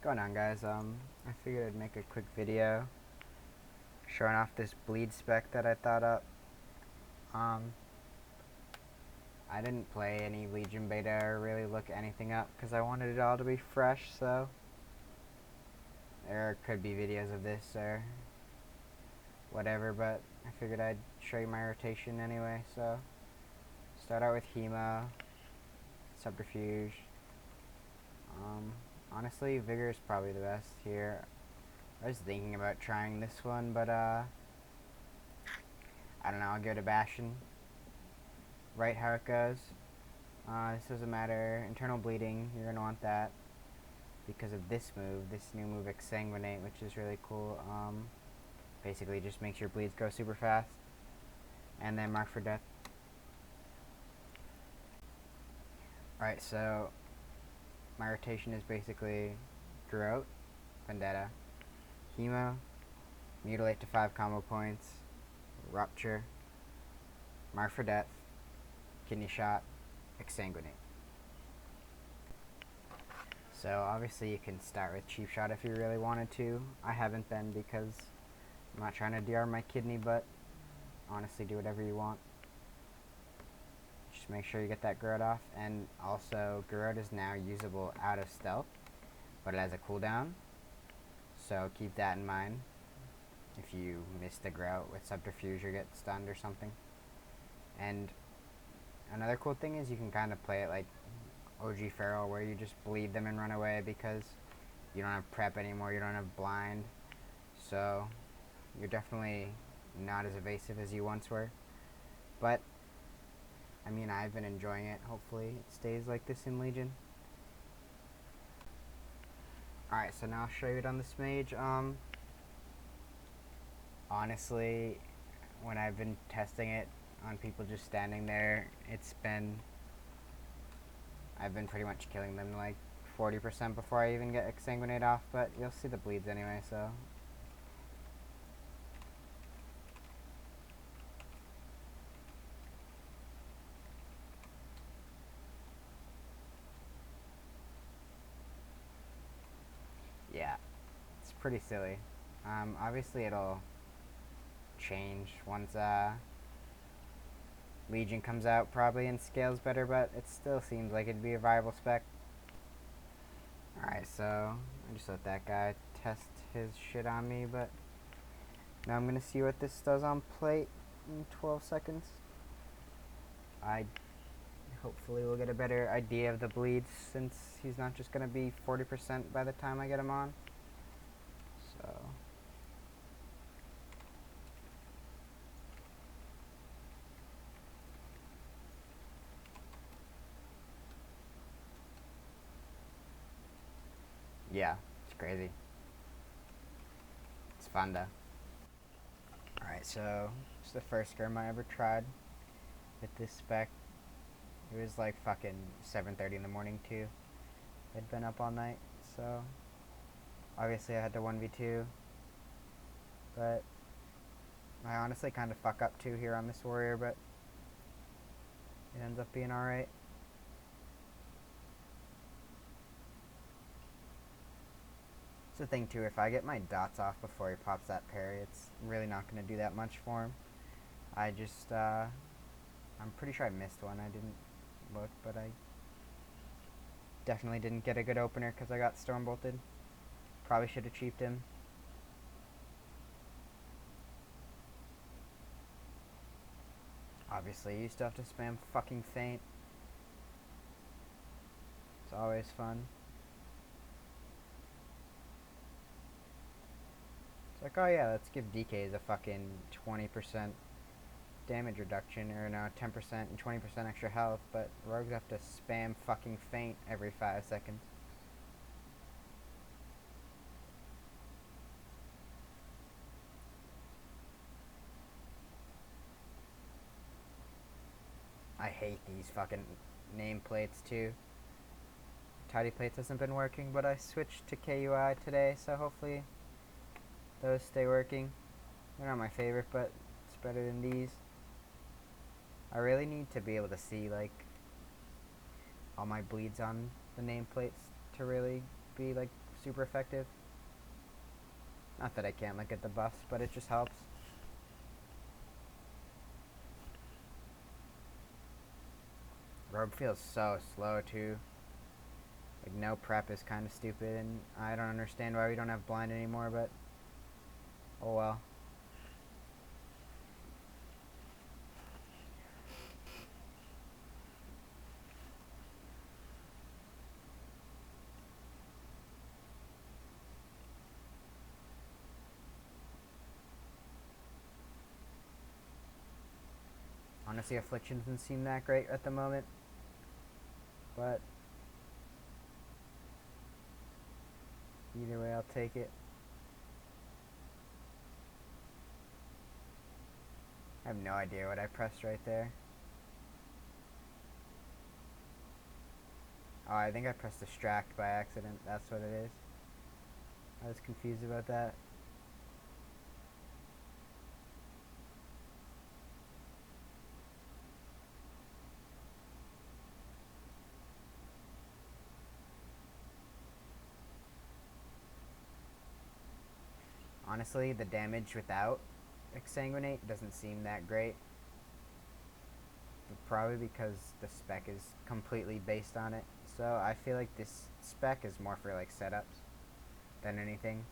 Going on, guys? I figured I'd make a quick video showing off this bleed spec that I thought up. Um, I didn't play any Legion beta or really look anything up because I wanted it all to be fresh, so there could be videos of this or whatever, but I figured I'd show you my rotation anyway, so start out with Hemo, Subterfuge. Honestly, Vigor is probably the best here. I was thinking about trying this one, but I don't know, I'll give it a Bastion. Right how it goes. This doesn't matter. Internal bleeding, you're going to want that because of this move, this new move Exsanguinate, which is really cool. Basically just makes your bleeds go super fast. And then Mark for Death. Alright, so my rotation is basically Garrote, Vendetta, Hemo, Mutilate to 5 combo points, Rupture, Mark for Death, Kidney Shot, Exsanguinate. So obviously you can start with Cheap Shot if you really wanted to. I haven't been because I'm not trying to DR my kidney, but honestly do whatever you want. Just make sure you get that Garrote off. And also Garrote is now usable out of stealth, but it has a cooldown. So keep that in mind. If you miss the Garrote with Subterfuge or get stunned or something. And another cool thing is you can kind of play it like OG Feral, where you just bleed them and run away because you don't have prep anymore, you don't have blind, so you're definitely not as evasive as you once were. But I mean, I've been enjoying it. Hopefully it stays like this in Legion. Alright, so now I'll show you it on this mage. Honestly, when I've been testing it on people just standing there, I've been pretty much killing them like 40% before I even get Exsanguinate off, but you'll see the bleeds anyway, so. Yeah, it's pretty silly. Obviously it'll change once Legion comes out probably and scales better, but it still seems like it'd be a viable spec. Alright, so I just let that guy test his shit on me, but now I'm gonna see what this does on plate in 12 seconds. I hopefully will get a better idea of the bleeds since he's not just gonna be 40% by the time I get him on. So yeah, it's crazy. It's fun though. Alright, so it's the first Grim I ever tried with this spec. It was like fucking 7:30 in the morning too. I'd been up all night, so obviously I had to 1v2. But I honestly kind of fuck up too here on this warrior, but it ends up being alright. It's the thing too, if I get my dots off before he pops that parry, it's really not going to do that much for him. I just, I'm pretty sure I missed one. I didn't look, but I definitely didn't get a good opener because I got storm bolted. Probably should have cheaped him. Obviously, you still have to spam fucking feint. It's always fun. It's like, oh yeah, let's give DKs a fucking 20% damage reduction, or no, 10% and 20% extra health, but rogues have to spam fucking feint every 5 seconds. I hate these fucking nameplates too. Tidy plates hasn't been working, but I switched to KUI today, so hopefully those stay working. They're not my favorite, but it's better than these. I really need to be able to see like all my bleeds on the nameplates to really be like super effective. Not that I can't look at the buffs, but it just helps. Rogue feels so slow too. Like, no prep is kind of stupid, and I don't understand why we don't have blind anymore, but oh well. Honestly, Affliction doesn't seem that great at the moment, but either way, I'll take it. I have no idea what I pressed right there. Oh, I think I pressed distract by accident. That's what it is. I was confused about that. Honestly, the damage without Exsanguinate doesn't seem that great. But probably because the spec is completely based on it. So I feel like this spec is more for like setups than anything.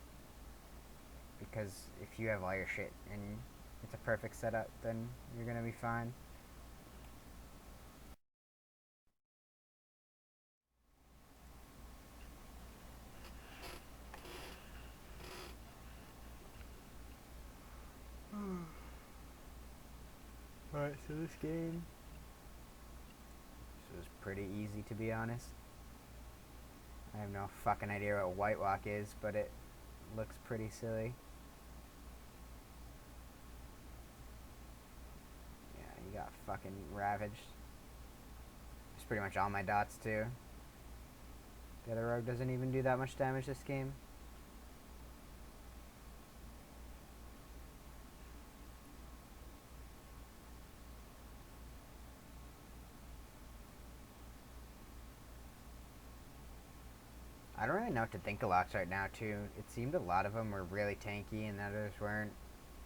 Because if you have all your shit and it's a perfect setup, then you're gonna be fine. Alright, so this game, this was pretty easy to be honest. I have no fucking idea what White Walk is, but it looks pretty silly. Yeah, you got fucking ravaged. It's pretty much all my dots too. The other rogue doesn't even do that much damage this game. I don't really know what to think of locks right now too. It seemed a lot of them were really tanky and others weren't.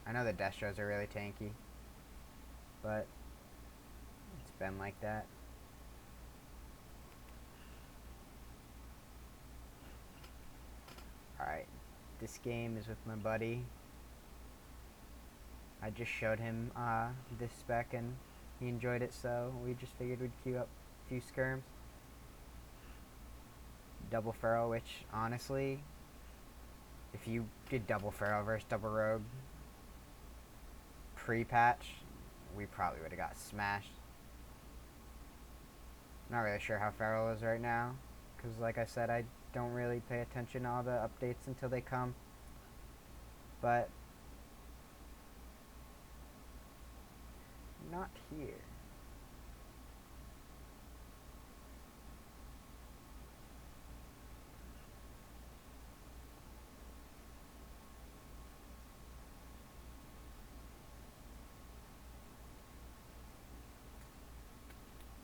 I know the Destros are really tanky, but it's been like that. Alright, this game is with my buddy. I just showed him this spec and he enjoyed it, so we just figured we'd queue up a few skirms. Double Feral, which honestly, if you did Double Feral versus Double Rogue pre-patch, we probably would have got smashed. Not really sure how Feral is right now, because like I said, I don't really pay attention to all the updates until they come. But not here.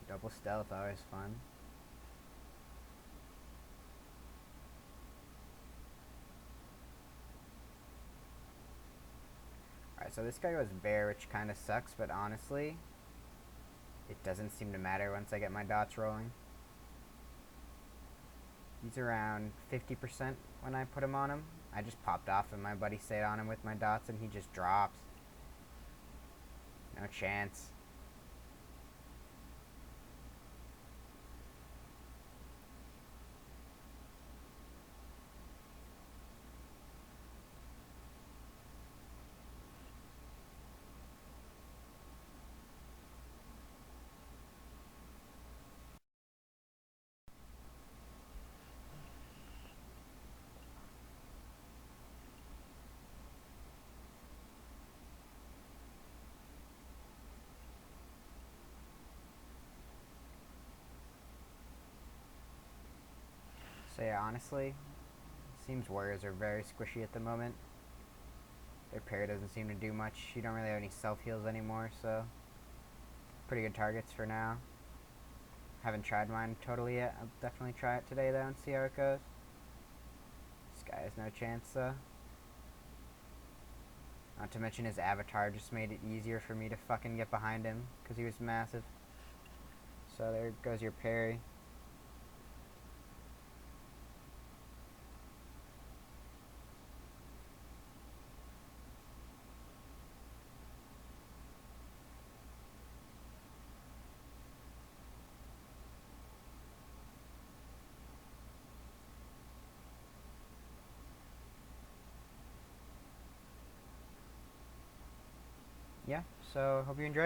Double stealth, always fun. Alright, so this guy goes bear, which kind of sucks, but honestly, it doesn't seem to matter once I get my dots rolling. He's around 50% when I put him on him. I just popped off and my buddy stayed on him with my dots and he just drops. No chance. So yeah, honestly, seems warriors are very squishy at the moment. Their parry doesn't seem to do much. You don't really have any self heals anymore, so pretty good targets for now. Haven't tried mine totally yet. I'll definitely try it today though and see how it goes. has no chance, Not to mention his avatar just made it easier for me to fucking get behind him, because he was massive. So there goes your parry. Yeah, so hope you enjoyed.